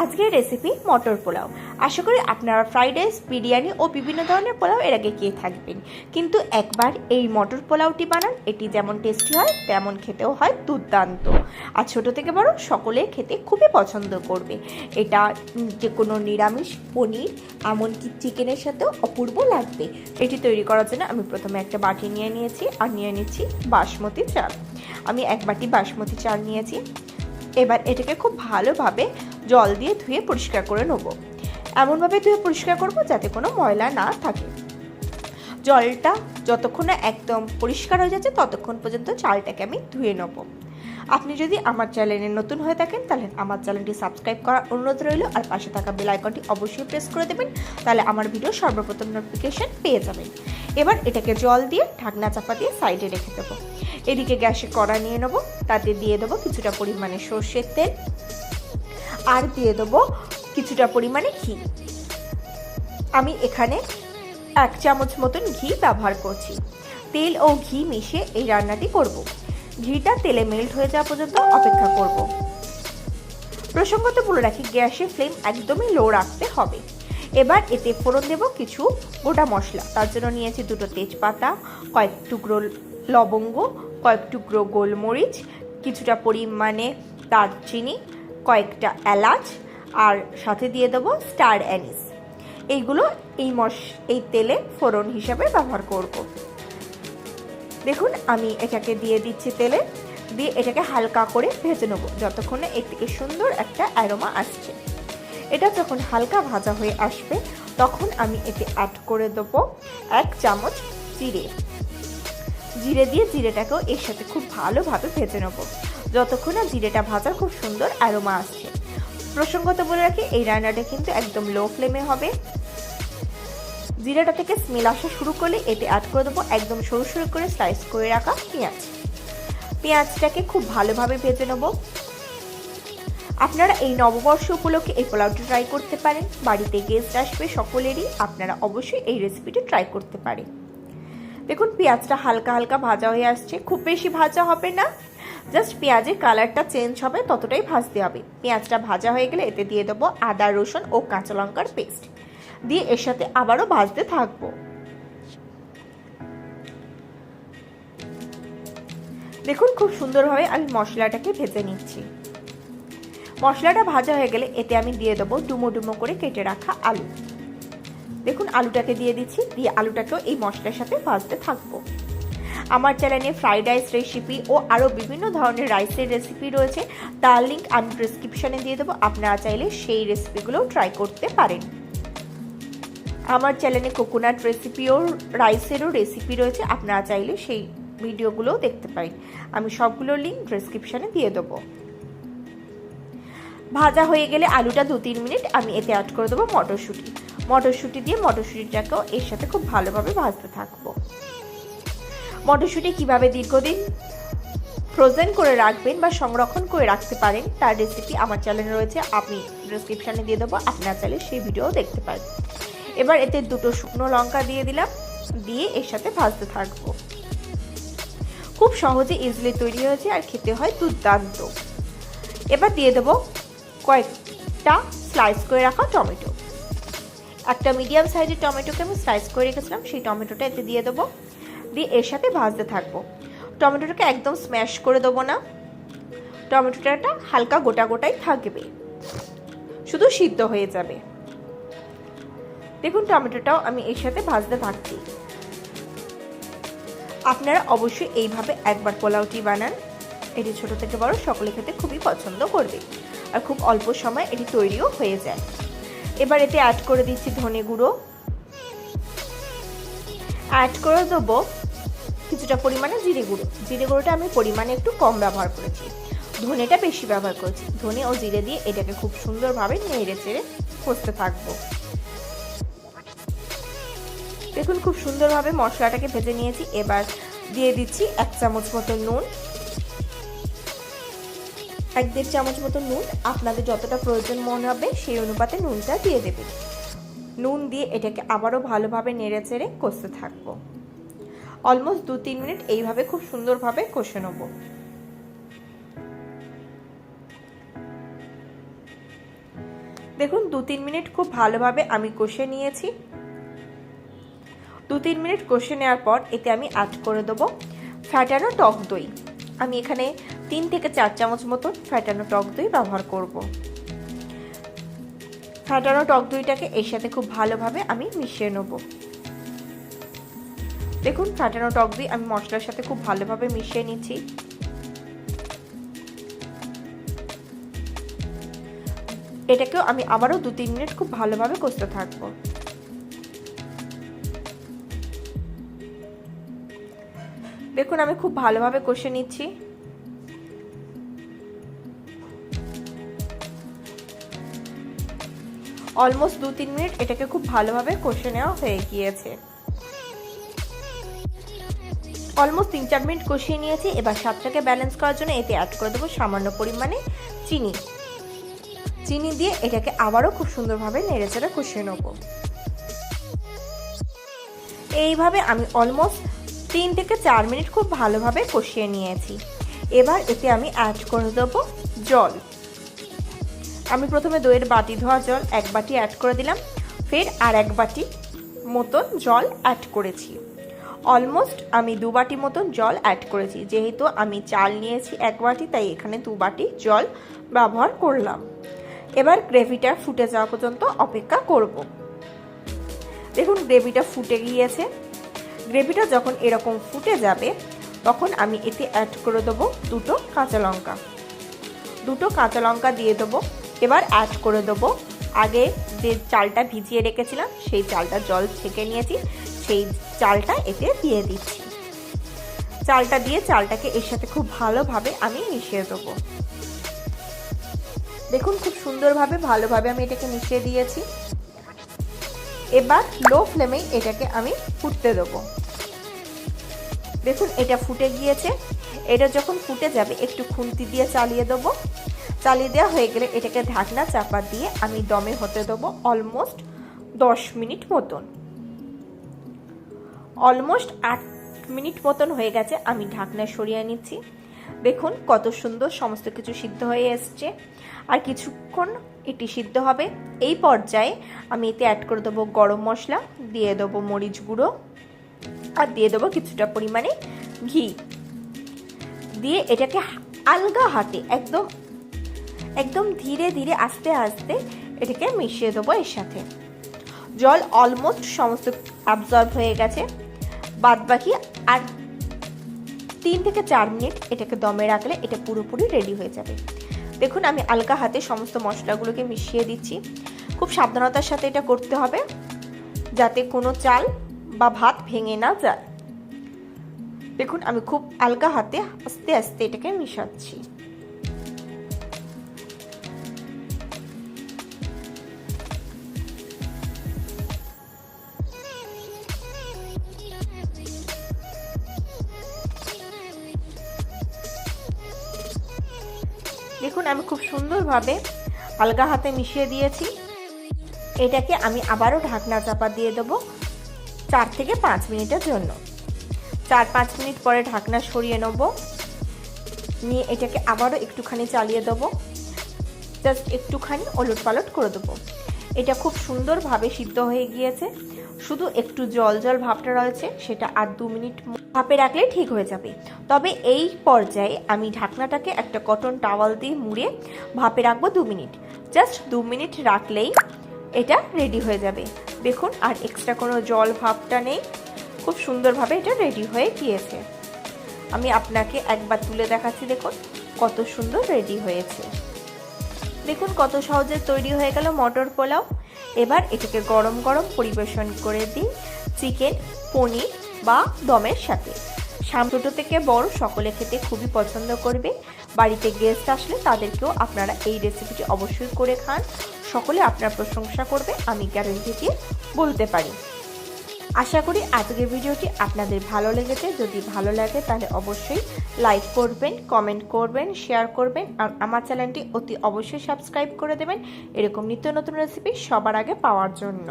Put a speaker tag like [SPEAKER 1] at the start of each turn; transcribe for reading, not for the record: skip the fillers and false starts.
[SPEAKER 1] আজকের রেসিপি মটর পোলাও। আশা করি আপনারা ফ্রাইড রাইস, বিরিয়ানি ও বিভিন্ন ধরনের পোলাও এর আগে খেয়ে থাকবেন, কিন্তু একবার এই মটর পোলাওটি বানান, এটি যেমন টেস্টি হয় তেমন খেতেও হয় দুর্দান্ত। আর ছোট থেকে বড় সকলে খেতে খুবই পছন্দ করবে। এটা যে কোনো নিরামিষ, পনির, এমনকি চিকেনের সাথেও অপূর্ব লাগবে। এটি তৈরি করার জন্য আমি প্রথমে একটা বাটি নিয়ে নিয়েছি আর নিয়ে নিচ্ছি বাসমতি চাল। আমি এক বাটি বাসমতি চাল নিয়েছি। এবার এটাকে খুব ভালোভাবে জল দিয়ে ধুয়ে পরিষ্কার করে নেব। এমনভাবে ধুয়ে পরিষ্কার করব যাতে কোনো ময়লা না থাকে। জলটা যতক্ষণ না একদম পরিষ্কার হয়ে যাচ্ছে ততক্ষণ পর্যন্ত চালটাকে আমি ধুয়ে নেব। আপনি যদি আমার চ্যানেলে নতুন হয়ে থাকেন তাহলে আমার চ্যানেলটি সাবস্ক্রাইব করার অনুরোধ রইল, আর পাশে থাকা বেল আইকনটি অবশ্যই প্রেস করে দেবেন, তাহলে আমার ভিডিও সর্বপ্রথম নোটিফিকেশন পেয়ে যাবেন। এবার এটাকে জল দিয়ে ঢাকনা চাপা দিয়ে সাইডে রেখে দেবো। এদিকে গ্যাসে কড়া নিয়ে নেবো, তাতে দিয়ে দেবো কিছুটা পরিমাণে সর্ষের তেল আর দিয়ে দেবো কিছুটা পরিমাণে ঘি। আমি এখানে 1 চামচ মতন ঘি ব্যবহার করছি। তেল ও ঘি মিশিয়ে এই রান্নাটি করব। ঘিটা তেলে মেল্ট হয়ে যাওয়া পর্যন্ত অপেক্ষা করব। প্রসঙ্গত বলে রাখি, গ্যাসের ফ্লেম একদমই লো রাখতে হবে। এবার এতে ফোড়ন দেব কিছু গোটা মশলা। তার জন্য নিয়েছি 2টো তেজপাতা, কয়েক টুকরো লবঙ্গ, কয়েক টুকরো গোলমরিচ, কিছুটা পরিমাণে দারচিনি, কয়েকটা এলাচ, আর সাথে দিয়ে দেবো স্টার অ্যানিস। এইগুলো এই তেলে ফোড়ন হিসাবে ব্যবহার করব। দেখুন আমি এটাকে দিয়ে দিচ্ছি তেলে, দিয়ে এটাকে হালকা করে ভেজে নেবো যতক্ষণে এর থেকে সুন্দর একটা অ্যারোমা আসছে। এটা যখন হালকা ভাজা হয়ে আসবে তখন আমি এতে অ্যাড করে দেবো 1 চামচ জিরে দিয়ে জিরেটাকেও এর সাথে খুব ভালোভাবে ভেজে নেবো যতক্ষণ না জিরেটা ভাজার খুব সুন্দর অ্যারোমা আসছে। প্রসঙ্গত বলে রাখি, এই রান্নাটা কিন্তু একদম লো ফ্লেমে হবে। জিরাটা থেকে স্মেল আসা শুরু করলে এতে অ্যাড করে দেবো একদম সরু সরু করে স্লাইস করে রাখা পেঁয়াজটাকে খুব ভালোভাবে ভেজে নেবো। আপনারা এই নববর্ষ উপলক্ষে এই পোলাওটি ট্রাই করতে পারেন। বাড়িতে গেস্ট আসবে সকলেরই, আপনারা অবশ্যই এই রেসিপিটি ট্রাই করতে পারেন। দেখুন পেঁয়াজটা হালকা হালকা ভাজা হয়ে আসছে, খুব বেশি ভাজা হবে না, জাস্ট পেঁয়াজের কালারটা চেঞ্জ হবে ততটাই ভাজতে হবে। পেঁয়াজটা ভাজা হয়ে গেলে এতে দিয়ে দেবো আদা, রসুন ও কাঁচা লঙ্কার পেস্ট, দিয়ে এর সাথে আবারও ভাজতে থাকবো। দেখুন খুব সুন্দরভাবে আমি মশলাটাকে ভেজে নিচ্ছি। মশলাটা ভাজা হয়ে গেলে এতে আমি দিয়ে দেবো ডুমো ডুমো করে কেটে রাখা আলু। দেখুন আলুটাকে দিয়ে দিচ্ছি, দিয়ে আলুটাকেও এই মশলার সাথে ভাজতে থাকবো। আমার চ্যানেলে ফ্রাইড রাইস রেসিপি ও আরও বিভিন্ন ধরনের রাইসের রেসিপি রয়েছে, তার লিঙ্ক আমি ডেসক্রিপশনে দিয়ে দেবো। আপনারা চাইলে সেই রেসিপিগুলো ট্রাই করতে পারেন। আমার চ্যানেলে কোকোনাট রেসিপি ও রাইসেরও রেসিপি রয়েছে, আপনারা চাইলে সেই ভিডিওগুলোও দেখতে পারেন। আমি সবগুলোর লিঙ্ক ডেসক্রিপশনে দিয়ে দেবো। ভাজা হয়ে গেলে আলুটা 2-3 মিনিট আমি এতে অ্যাড করে দেবো মটরশুঁটি দিয়ে মটরশুঁটিটাকেও এর সাথে খুব ভালোভাবে ভাজতে থাকবো। মটরশুঁটি কিভাবে দীর্ঘদিন ফ্রোজেন করে রাখবেন বা সংরক্ষণ করে রাখতে পারেন তার রেসিপি আমার চ্যানেলে রয়েছে, আমি ডেসক্রিপশনে দিয়ে দেবো, আপনারা চাইলে সেই ভিডিও দেখতে পারেন। এবার এতে 2টো শুকনো লঙ্কা দিয়ে দিলাম, দিয়ে এর সাথে ভাজতে থাকবো। খুব সহজে ইজিলি তৈরি হয়েছে আর খেতে হয় দুর্দান্ত। এবার দিয়ে দেবো কয়েকটা স্লাইস করে রাখা টমেটো। একটা মিডিয়াম সাইজের টমেটোকে আমি স্লাইস করে রেখেছিলাম, সেই টমেটোটা এতে দিয়ে দেবো, দিয়ে এর সাথে ভাজতে থাকবো। টমেটোটাকে একদম স্ম্যাশ করে দেবো না, টমেটোটা হালকা গোটা গোটাই থাকবে, শুধু সিদ্ধ হয়ে যাবে। দেখুন টমেটোটাও আমি এর সাথে ভাজতে থাকছি। আপনারা অবশ্যই এইভাবে একবার পোলাওটি বানান, এটি ছোট থেকে বড় সকলে খেতে খুবই পছন্দ করবে, আর খুব অল্প সময় এটি তৈরিও হয়ে যায়। এবার এতে অ্যাড করে দিচ্ছি ধনে গুঁড়ো, অ্যাড করে দেবো কিছুটা পরিমাণে জিরে গুঁড়োটা আমি পরিমাণে একটু কম ব্যবহার করেছি, ধনেটা বেশি ব্যবহার করেছি। ধনে ও জিরে দিয়ে এটাকে খুব সুন্দরভাবে নেড়ে চেড়ে কষতে থাকবো। দেখুন খুব সুন্দরভাবে মশলাটাকে ভেজে নিয়েছি। এবার দিয়ে দিচ্ছি 1 চামচ মতো নুন, 1-1.5 চামচ মতো নুন। আপনাদের যতটা প্রয়োজন মনে হবে সেই অনুপাতে নুনটা দিয়ে দেবেন। নুন দিয়ে এটাকে আবারও ভালোভাবে নেড়ে চেড়ে কষতে থাকবো। অলমোস্ট 2-3 মিনিট এইভাবে খুব সুন্দরভাবে কষে নেবো। দেখুন 2-3 মিনিট খুব ভালোভাবে আমি কষে নিয়েছি। 2-3 মিনিট কষে নেওয়ার পর এতে আমি অ্যাড করে দেবো ফ্যাটানো টক দই। আমি এখানে 3 থেকে 4 চামচ মতো ফ্যাটানো টক দই ব্যবহার করব। ফ্যাটানো টক দইটাকে এর সাথে খুব ভালোভাবে আমি মিশিয়ে নেব। দেখুন ফ্যাটানো টক দই আমি মশলার সাথে খুব ভালোভাবে মিশিয়ে নিচ্ছি। এটাকেও আমি আবারও 2-3 মিনিট খুব ভালোভাবে কষতে থাকবো। দেখুন আমি খুব ভালোভাবে কষে নিচ্ছি। অলমোস্ট 2-3 মিনিট এটাকে খুব ভালোভাবে কষে নেওয়া হয়ে গিয়েছে। অলমোস্ট 3-4 মিনিট কষিয়ে নিয়েছি। এবার স্বাদটাকে ব্যালেন্স করার জন্য এতে অ্যাড করে দেবো সামান্য পরিমাণে চিনি। চিনি দিয়ে এটাকে আবারও খুব সুন্দরভাবে নেড়েচেড়ে কষিয়ে নেব। এইভাবে আমি অলমোস্ট 3 থেকে 4 মিনিট খুব ভালোভাবে কষিয়ে নিয়েছি। এবার এতে আমি অ্যাড করে দেবো জল। আমি প্রথমে দইয়ের বাটি ধোয়া জল 1 বাটি অ্যাড করে দিলাম, ফের আর 1 বাটি মতন জল অ্যাড করেছি। অলমোস্ট আমি 2 বাটি মতন জল অ্যাড করেছি। যেহেতু আমি চাল নিয়েছি 1 বাটি, তাই এখানে 2 বাটি জল ব্যবহার করলাম। এবার গ্রেভিটা ফুটে যাওয়া পর্যন্ত অপেক্ষা করব। দেখুন গ্রেভিটা ফুটে গিয়েছে। গ্রেভিটা যখন এরকম ফুটে যাবে তখন আমি এতে অ্যাড করে দেবো 2টো কাঁচা লঙ্কা। 2টো কাঁচা লঙ্কা দিয়ে দেবো। এবার অ্যাড করে দেবো আগে যে চালটা ভিজিয়ে রেখেছিলাম, সেই চালটা জল ছেঁকে নিয়েছি, সেই চালটা এতে দিয়ে দিচ্ছি। চালটা দিয়ে চালটাকে এর সাথে খুব ভালোভাবে আমি মিশিয়ে দেবো। দেখুন খুব সুন্দরভাবে ভালোভাবে আমি এটাকে মিশিয়ে দিয়েছি। এবার লো ফ্লেমেই এটাকে আমি ফুটতে দেবো। দেখুন এটা ফুটে গিয়েছে। এটা যখন ফুটে যাবে একটু খুন্তি দিয়ে চালিয়ে দেবো। চালিয়ে দেওয়া হয়ে গেলে এটাকে ঢাকনা চাপা দিয়ে আমি দমে হতে দেবো অলমোস্ট 10 মিনিট মতন। অলমোস্ট 8 মিনিট মতন হয়ে গেছে। আমি ঢাকনা সরিয়ে নিচ্ছি। দেখুন কত সুন্দর সমস্ত কিছু সিদ্ধ হয়ে এসছে। আর কিছুক্ষণ এটি সিদ্ধ হবে। এই পর্যায়ে আমি এতে অ্যাড করে দেবো গরম মশলা, দিয়ে দেবো মরিচ গুঁড়ো, আর দিয়ে দেবো কিছুটা পরিমাণে ঘি। দিয়ে এটাকে আলগা হাতে একদম ধীরে ধীরে আস্তে আস্তে এটাকে মিশিয়ে দেবো এর সাথে। জল অলমোস্ট সমস্ত অ্যাবজর্ব হয়ে গেছে। বাদবাকি আর 3 থেকে 4 মিনিট এটাকে দমে রাখলে এটা পুরোপুরি রেডি হয়ে যাবে। দেখুন আমি আলগা হাতে সমস্ত মশলাগুলোকে মিশিয়ে দিচ্ছি। খুব সাবধানতার সাথে এটা করতে হবে যাতে কোনো চাল বা ভাত ভেঙে না যায়। দেখুন আমি খুব আলগা হাতে আস্তে আস্তে এটাকে মিশাচ্ছি। দেখুন আমি খুব সুন্দরভাবে আলগা হাতে মিশিয়ে দিয়েছি। এটাকে আমি আবারও ঢাকনা চাপা দিয়ে দেবো 4 থেকে 5 মিনিটের জন্য। 4-5 মিনিট পরে ঢাকনা সরিয়ে নেব। নিয়ে এটাকে আবারও একটুখানি চালিয়ে দেবো। জাস্ট একটুখানি ওলট পালট করে দেবো। এটা খুব সুন্দরভাবে সিদ্ধ হয়ে গিয়েছে। শুধু একটু জল জল ভাবটা রয়েছে, সেটা আর 2 মিনিট ভাপে রাখলে ঠিক হয়ে যাবে। তবে এই পর্যায়ে আমি ঢাকনাটাকে একটা কটন টাওয়াল দিয়ে মুড়ে ভাপে রাখবো 2 মিনিট। জাস্ট 2 মিনিট রাখলেই এটা রেডি হয়ে যাবে। দেখুন আর এক্সট্রা কোনো জল ভাবটা নেই। খুব সুন্দরভাবে এটা রেডি হয়ে গিয়েছে। আমি আপনাকে একবার তুলে দেখাচ্ছি। দেখুন কত সুন্দর রেডি হয়েছে। দেখুন কত সহজে তৈরি হয়ে গেল মটর পোলাও। এবার এটাকে গরম গরম পরিবেশন করে দিন চিকেন, পনির বা দমের সাথে। ছোট থেকে বড় সকলে খেতে খুবই পছন্দ করবে। বাড়িতে গেস্ট আসলে তাদেরকেও আপনারা এই রেসিপিটি অবশ্যই করে খান। সকলে আপনার প্রশংসা করবে, আমি গ্যারান্টি দিয়ে বলতে পারি। আশা করি আজকের ভিডিওটি আপনাদের ভালো লেগেছে। যদি ভালো লাগে তাহলে অবশ্যই লাইক করবেন, কমেন্ট করবেন, শেয়ার করবেন আর আমার চ্যানেলটি অতি অবশ্যই সাবস্ক্রাইব করে দেবেন এরকম নিত্য নতুন রেসিপি সবার আগে পাওয়ার জন্য।